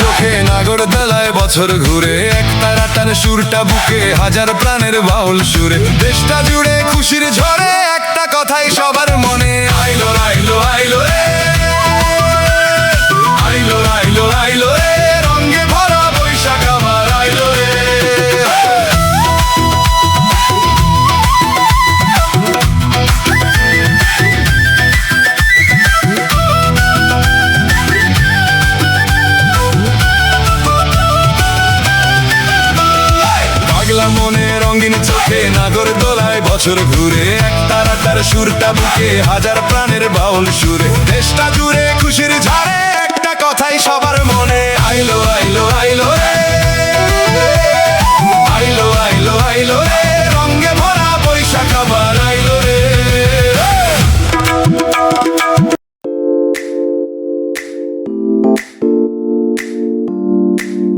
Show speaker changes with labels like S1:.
S1: চোখে নাগরদোলায় বছর ঘুরে, এক তারাটার সুরটা বুকে, হাজার প্রাণের বাউল সুরে। দেশটা জুড়ে খুশির ঝড়ে, একটা কথাই সবার মনে, আইলো আইলো আইলো রে, আইলো আইলো আইলো রে, রঙে ভরা বৈশাখ আমার আইলো রে। পাগলা মনে রঙিন চোখে নাগরদোলায় বছর ঘুরে, এক তারাটার সুরটা বুকে, হাজার প্রাণের বাউল সুরে। দেশটা জুড়ে খুশির ঝড়ে, একটা কথাই সবার মনে, আইলো আইলো আইলো রে,